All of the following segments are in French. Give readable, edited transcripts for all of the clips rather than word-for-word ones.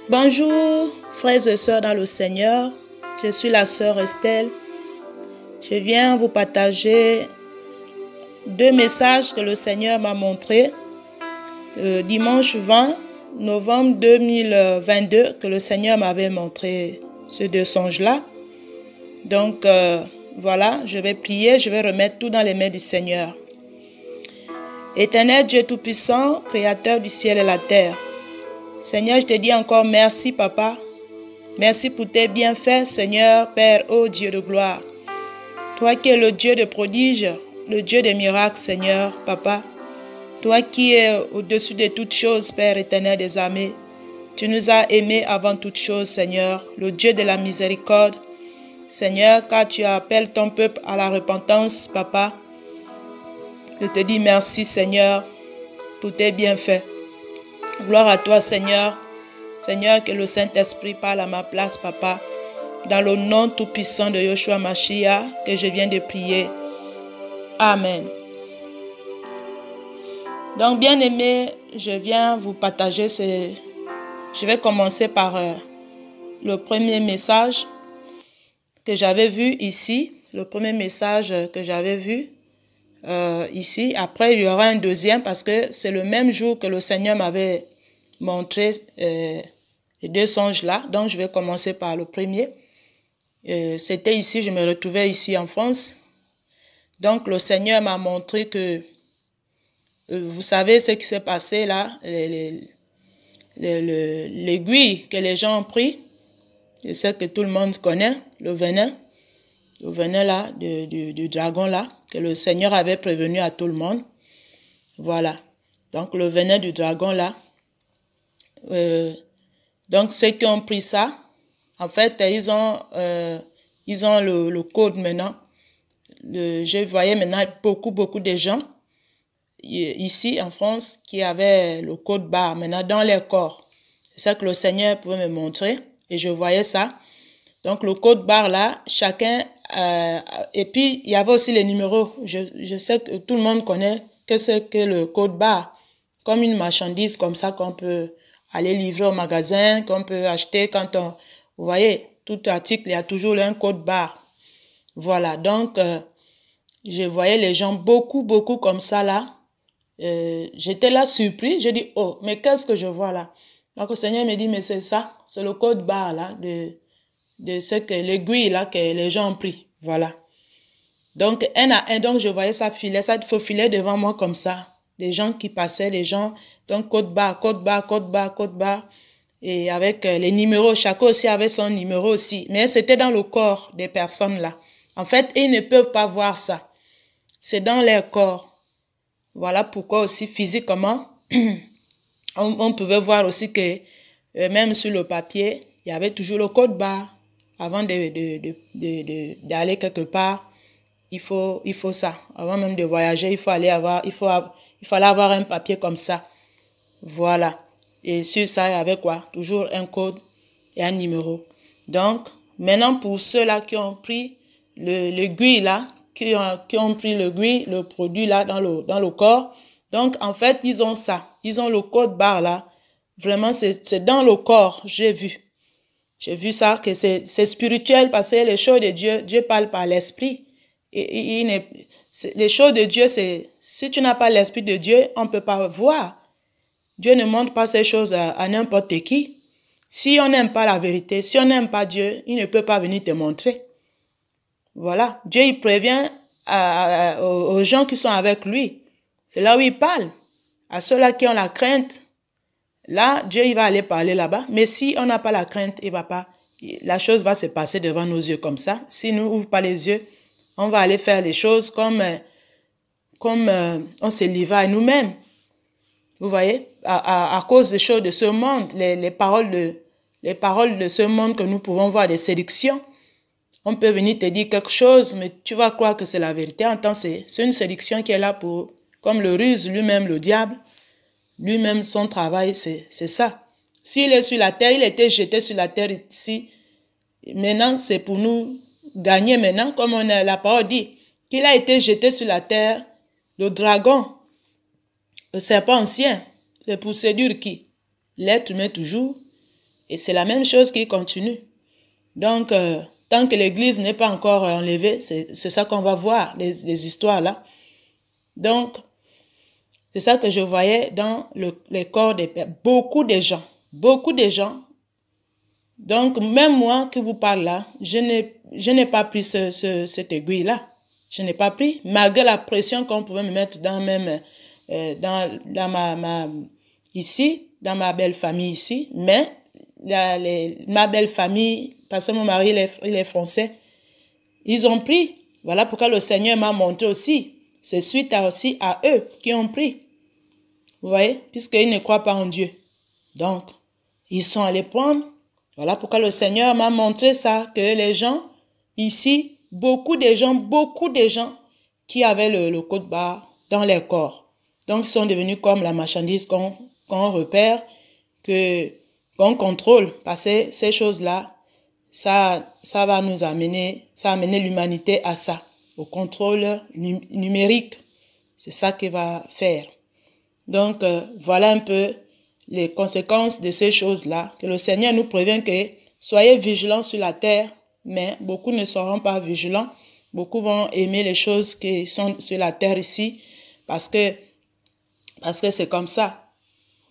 Bonjour, frères et sœurs dans le Seigneur. Je suis la sœur Estelle. Je viens vous partager deux messages que le Seigneur m'a montrés le dimanche 20 novembre 2022 que le Seigneur m'avait montré ces deux songes-là. Donc, voilà, je vais prier, je vais remettre tout dans les mains du Seigneur. Éternel Dieu Tout-Puissant, Créateur du ciel et la terre. Seigneur, je te dis encore merci, Papa. Merci pour tes bienfaits, Seigneur, Père, ô Dieu de gloire. Toi qui es le Dieu de prodiges, le Dieu des miracles, Seigneur, Papa. Toi qui es au-dessus de toutes choses, Père éternel des armées. Tu nous as aimés avant toutes choses, Seigneur, le Dieu de la miséricorde. Seigneur, car tu appelles ton peuple à la repentance, Papa. Je te dis merci, Seigneur, pour tes bienfaits. Gloire à toi, Seigneur. Seigneur, que le Saint-Esprit parle à ma place, Papa. Dans le nom tout-puissant de Yeshua Mashiach, que je viens de prier. Amen. Donc, bien-aimés, je viens vous partager Je vais commencer par le premier message que j'avais vu ici. Le premier message que j'avais vu ici. Après, il y aura un deuxième parce que c'est le même jour que le Seigneur m'avait montré les deux songes là. Donc, je vais commencer par le premier. C'était ici, je me retrouvais ici en France. Donc, le Seigneur m'a montré que, vous savez ce qui s'est passé là, l'aiguille que les gens ont pris, je sais que tout le monde connaît, le venin là, du dragon là, que le Seigneur avait prévenu à tout le monde. Voilà. Donc, le venin du dragon là. Donc, ceux qui ont pris ça, en fait, ils ont le code maintenant. Je voyais maintenant beaucoup de gens ici en France qui avaient le code barre maintenant dans leur corps. C'est ça que le Seigneur pouvait me montrer et je voyais ça. Donc, le code barre là, chacun... et puis, il y avait aussi les numéros. Je sais que tout le monde connaît que c'est que le code barre. Comme une marchandise comme ça qu'on peut aller livrer au magasin, qu'on peut acheter quand on... Vous voyez, tout article, il y a toujours un code barre. Voilà, donc, je voyais les gens beaucoup comme ça là. J'étais là surpris. Je dis, oh, mais qu'est-ce que je vois là? Donc, le Seigneur me dit, mais c'est ça, c'est le code barre là, de ce que l'aiguille là que les gens ont pris. Voilà. Donc, un à un, donc je voyais ça faufilait devant moi comme ça. Des gens qui passaient, des gens, donc code barre. Et avec les numéros, chacun aussi avait son numéro aussi. Mais c'était dans le corps des personnes là. En fait, ils ne peuvent pas voir ça. C'est dans leur corps. Voilà pourquoi aussi physiquement, on pouvait voir aussi que même sur le papier, il y avait toujours le code barre. Avant d'aller quelque part, il faut ça. Avant même de voyager, il fallait avoir un papier comme ça. Voilà. Et sur ça, il y avait quoi? Toujours un code et un numéro. Donc, maintenant, pour ceux-là qui ont pris l'aiguille là, qui ont pris l'aiguille, le produit là dans le corps, donc, en fait, ils ont ça. Ils ont le code barre là. Vraiment, c'est dans le corps, j'ai vu. J'ai vu ça, que c'est spirituel parce que les choses de Dieu parle par l'esprit. Les choses de Dieu, si tu n'as pas l'esprit de Dieu, on ne peut pas voir. Dieu ne montre pas ces choses à n'importe qui. Si on n'aime pas la vérité, si on n'aime pas Dieu, il ne peut pas venir te montrer. Voilà. Dieu, il prévient aux gens qui sont avec lui. C'est là où il parle. À ceux-là qui ont la crainte, là, Dieu, il va aller parler là-bas. Mais si on n'a pas la crainte, la chose va se passer devant nos yeux comme ça. Si nous n'ouvrons pas les yeux, on va aller faire les choses comme on se livre à nous-mêmes. Vous voyez, à cause des choses de ce monde, les paroles de ce monde que nous pouvons voir, des séductions. On peut venir te dire quelque chose, mais tu vas croire que c'est la vérité. En temps, c'est une séduction qui est là comme le ruse lui-même, le diable. Lui-même, son travail, c'est ça. S'il est sur la terre, il était jeté sur la terre ici. Maintenant, c'est pour nous gagner maintenant, comme la parole dit, qu'il a été jeté sur la terre, le dragon, le serpent ancien. C'est pour séduire qui? L'être humain toujours. Et c'est la même chose qui continue. Donc, tant que l'Église n'est pas encore enlevée, c'est ça qu'on va voir, les histoires là. Donc, c'est ça que je voyais dans les corps des pères. Beaucoup de gens. Beaucoup de gens. Donc, même moi qui vous parle là, je n'ai pas pris cette aiguille-là. Je n'ai pas pris, malgré la pression qu'on pouvait me mettre ici, dans ma belle famille ici. Mais ma belle famille, parce que mon mari il est français, ils ont pris. Voilà pourquoi le Seigneur m'a montré aussi. C'est suite aussi à eux qui ont pris. Vous voyez, puisqu'ils ne croient pas en Dieu. Donc, ils sont allés prendre. Voilà pourquoi le Seigneur m'a montré ça, que les gens ici, beaucoup de gens qui avaient le code barre dans leur corps. Donc, ils sont devenus comme la marchandise qu'on repère, qu'on contrôle. Parce que ces choses-là, ça va nous amener, ça va amener l'humanité à ça, au contrôle numérique. C'est ça qu'il va faire. Donc, voilà un peu les conséquences de ces choses-là, que le Seigneur nous prévient que soyez vigilants sur la terre, mais beaucoup ne seront pas vigilants. Beaucoup vont aimer les choses qui sont sur la terre ici, parce que c'est comme ça.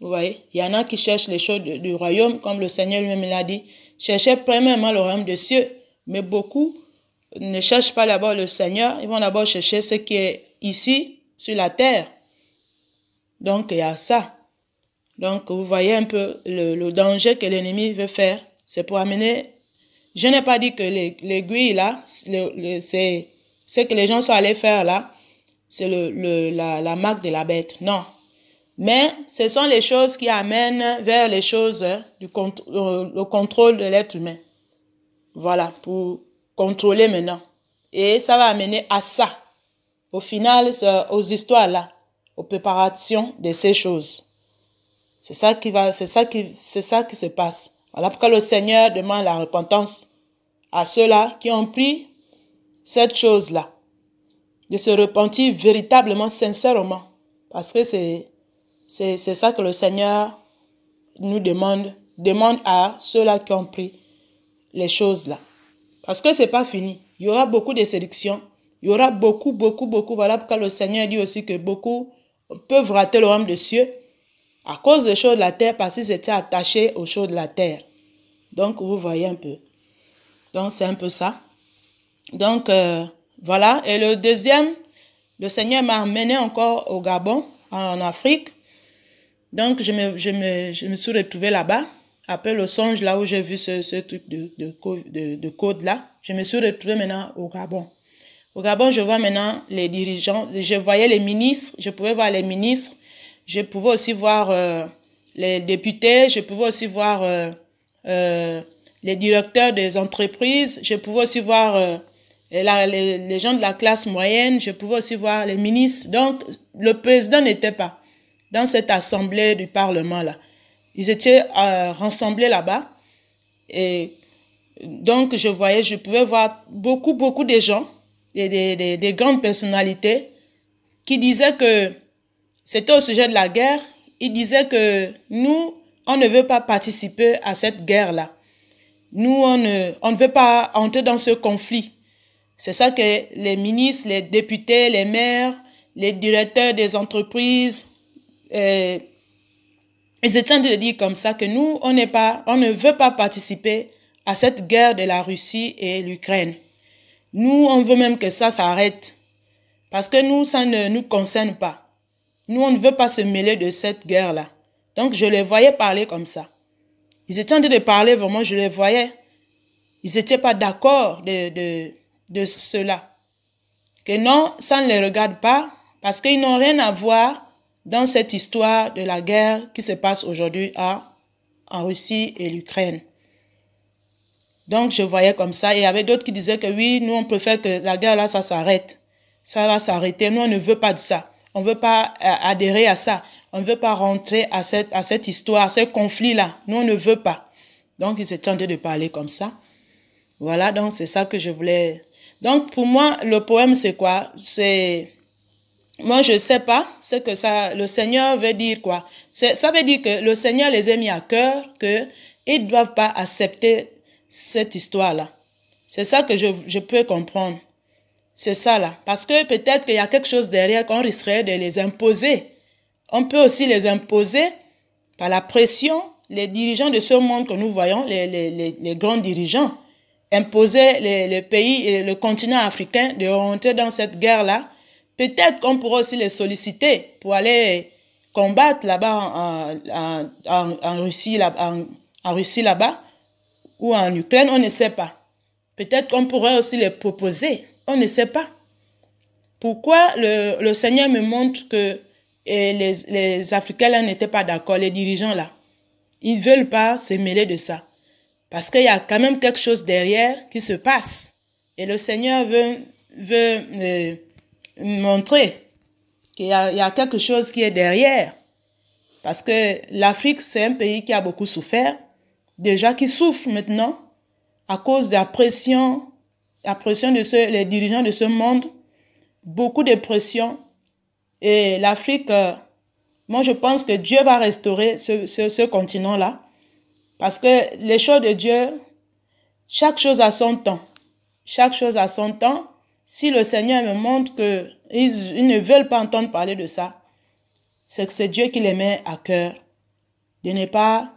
Vous voyez, il y en a qui cherchent les choses du royaume, comme le Seigneur lui-même l'a dit. Cherchez premièrement le royaume des cieux, mais beaucoup ne cherchent pas d'abord le Seigneur, ils vont d'abord chercher ce qui est ici, sur la terre. Donc, il y a ça. Donc, vous voyez un peu le danger que l'ennemi veut faire. C'est pour amener... Je n'ai pas dit que l'aiguille, là, c'est ce que les gens sont allés faire, là, c'est la marque de la bête. Non. Mais ce sont les choses qui amènent vers les choses le contrôle de l'être humain. Voilà, pour contrôler maintenant. Et ça va amener à ça. Au final, aux histoires, là, aux préparations de ces choses. C'est ça qui se passe. Voilà pourquoi le Seigneur demande la repentance à ceux-là qui ont pris cette chose-là. De se repentir véritablement, sincèrement. Parce que c'est ça que le Seigneur nous demande à ceux-là qui ont pris les choses-là. Parce que c'est pas fini. Il y aura beaucoup de séductions. Il y aura beaucoup. Voilà pourquoi le Seigneur dit aussi que beaucoup peuvent rater le royaume des cieux à cause des choses de la terre, parce qu'ils étaient attachés aux choses de la terre. Donc, vous voyez un peu. Donc, c'est un peu ça. Donc, voilà. Et le deuxième, le Seigneur m'a amené encore au Gabon, en Afrique. Donc, je me suis retrouvée là-bas. Après le songe, là où j'ai vu ce truc de code là, je me suis retrouvée maintenant au Gabon. Au Gabon, je vois maintenant les dirigeants. Je voyais les ministres. Je pouvais voir les ministres. Je pouvais aussi voir les députés. Je pouvais aussi voir les directeurs des entreprises. Je pouvais aussi voir les gens de la classe moyenne. Je pouvais aussi voir les ministres. Donc, le président n'était pas dans cette assemblée du Parlement-là. Ils étaient rassemblés là-bas. Et donc, je pouvais voir beaucoup de gens, des grandes personnalités qui disaient que c'était au sujet de la guerre. Ils disaient que nous, on ne veut pas participer à cette guerre-là. Nous, on ne veut pas entrer dans ce conflit. C'est ça que les ministres, les députés, les maires, les directeurs des entreprises, ils étaient en train de dire comme ça que nous, on ne veut pas participer à cette guerre de la Russie et l'Ukraine. Nous, on veut même que ça s'arrête. Parce que nous, ça ne nous concerne pas. Nous, on ne veut pas se mêler de cette guerre-là. Donc, je les voyais parler comme ça. Ils étaient en train de parler, vraiment, je les voyais. Ils n'étaient pas d'accord de cela. Que non, ça ne les regarde pas, parce qu'ils n'ont rien à voir dans cette histoire de la guerre qui se passe aujourd'hui en Russie et l'Ukraine. Donc, je voyais comme ça. Et il y avait d'autres qui disaient que oui, nous, on préfère que la guerre là, ça s'arrête. Ça va s'arrêter. Nous, on ne veut pas de ça. On ne veut pas adhérer à ça. On ne veut pas rentrer à cette histoire, à ce conflit-là. Nous, on ne veut pas. Donc, ils étaient en train de parler comme ça. Voilà, donc c'est ça que je voulais... Donc, pour moi, le poème, c'est quoi? Moi, je ne sais pas ce que ça... Le Seigneur veut dire quoi? Ça veut dire que le Seigneur les a mis à cœur, que Ils ne doivent pas accepter cette histoire-là. C'est ça que je peux comprendre. C'est ça là. Parce que peut-être qu'il y a quelque chose derrière qu'on risquerait de les imposer. On peut aussi les imposer par la pression. Les dirigeants de ce monde que nous voyons, les grands dirigeants, imposer les pays et le continent africain de rentrer dans cette guerre-là. Peut-être qu'on pourra aussi les solliciter pour aller combattre là-bas en Russie, en Russie là-bas, ou en Ukraine, on ne sait pas. Peut-être qu'on pourrait aussi les proposer, on ne sait pas. Pourquoi le Seigneur me montre que les Africains là n'étaient pas d'accord, les dirigeants là. Ils ne veulent pas se mêler de ça. Parce qu'il y a quand même quelque chose derrière qui se passe. Et le Seigneur veut montrer qu'il y a quelque chose qui est derrière. Parce que l'Afrique, c'est un pays qui a beaucoup souffert. Déjà qui souffre maintenant à cause de la pression de les dirigeants de ce monde. Beaucoup de pression. Et l'Afrique, moi je pense que Dieu va restaurer ce continent-là. Parce que les choses de Dieu, chaque chose a son temps. Chaque chose a son temps. Si le Seigneur me montre qu'ils ne veulent pas entendre parler de ça, c'est que c'est Dieu qui les met à cœur de ne pas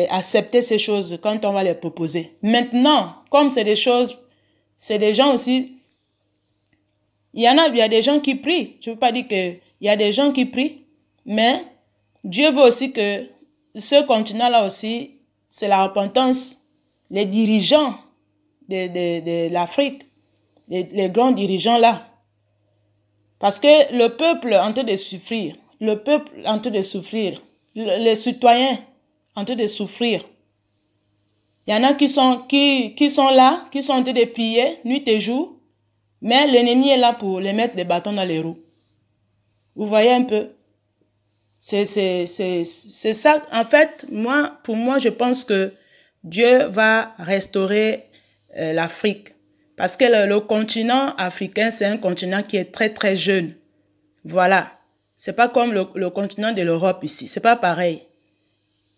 accepter ces choses quand on va les proposer. Maintenant, comme c'est des choses, c'est des gens aussi, il y a des gens qui prient. Je ne veux pas dire qu'il y a des gens qui prient, mais Dieu veut aussi que ce continent-là aussi, c'est la repentance. Les dirigeants de l'Afrique, les grands dirigeants là. Parce que le peuple est en train de souffrir. Le peuple est en train de souffrir. Les citoyens sont en train de souffrir. Il y en a qui sont là, qui sont en train de prier nuit et jour, mais l'ennemi est là pour les mettre les bâtons dans les roues. Vous voyez un peu? C'est ça. En fait, pour moi, je pense que Dieu va restaurer l'Afrique. Parce que le continent africain, c'est un continent qui est très, très jeune. Voilà. C'est pas comme le continent de l'Europe ici. C'est pas pareil.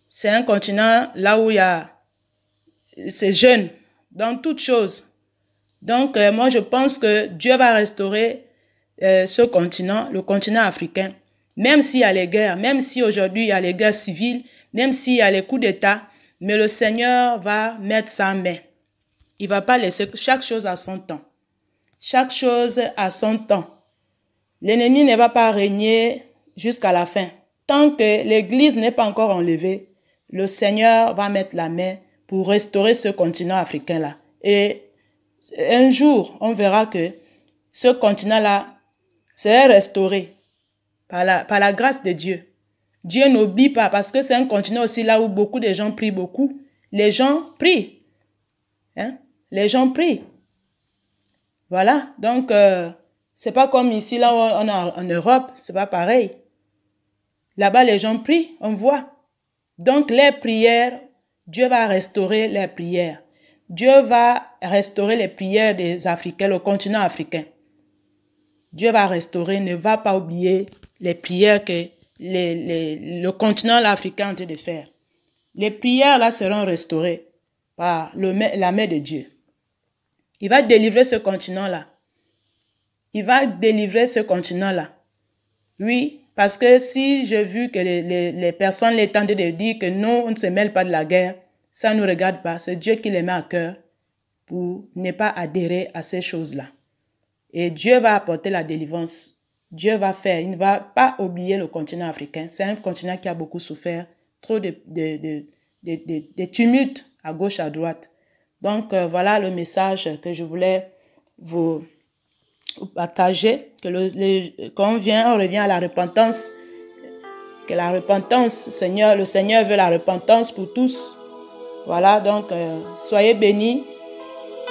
C'est un continent là où c'est jeune dans toutes choses. Donc, moi, je pense que Dieu va restaurer ce continent, le continent africain. Même s'il y a les guerres, même si aujourd'hui il y a les guerres civiles, même s'il y a les coups d'État, mais le Seigneur va mettre sa main. Il ne va pas laisser chaque chose à son temps. Chaque chose à son temps. L'ennemi ne va pas régner jusqu'à la fin. Tant que l'Église n'est pas encore enlevée, le Seigneur va mettre la main pour restaurer ce continent africain-là. Et un jour, on verra que ce continent-là sera restauré par la grâce de Dieu. Dieu n'oublie pas parce que c'est un continent aussi là où beaucoup de gens prient beaucoup. Les gens prient. Hein? Les gens prient. Voilà. Donc, c'est pas comme ici, là où on est en Europe, c'est pas pareil. Là-bas, les gens prient, on voit. Donc, les prières, Dieu va restaurer les prières. Dieu va restaurer les prières des Africains, le continent africain. Dieu va restaurer, ne va pas oublier les prières que le continent africain est en train de faire. Les prières là seront restaurées par la main de Dieu. Il va délivrer ce continent-là. Il va délivrer ce continent-là. Oui, parce que si j'ai vu que les personnes les tentent de dire que non, on ne se mêle pas de la guerre, ça ne nous regarde pas. C'est Dieu qui les met à cœur pour ne pas adhérer à ces choses-là. Et Dieu va apporter la délivrance. Dieu va faire. Il ne va pas oublier le continent africain. C'est un continent qui a beaucoup souffert. Trop de tumultes à gauche, à droite. Donc, voilà le message que je voulais vous partager. Quand on revient à la repentance. Que la repentance, le Seigneur veut la repentance pour tous. Voilà, donc, soyez bénis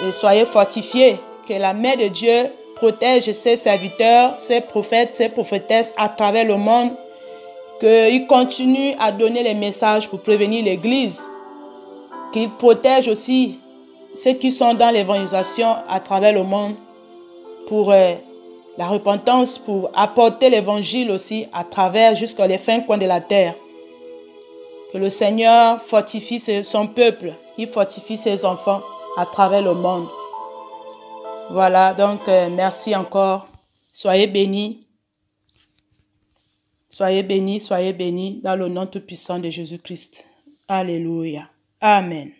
et soyez fortifiés. Que la main de Dieu protège ses serviteurs, ses prophètes, ses prophétesses à travers le monde. Qu'il continue à donner les messages pour prévenir l'Église. Qu'il protège aussi ceux qui sont dans l'évangélisation à travers le monde pour la repentance, pour apporter l'évangile aussi à travers jusqu'aux fins coins de la terre. Que le Seigneur fortifie son peuple, qu'il fortifie ses enfants à travers le monde. Voilà, donc merci encore. Soyez bénis. Soyez bénis dans le nom tout-puissant de Jésus-Christ. Alléluia. Amen.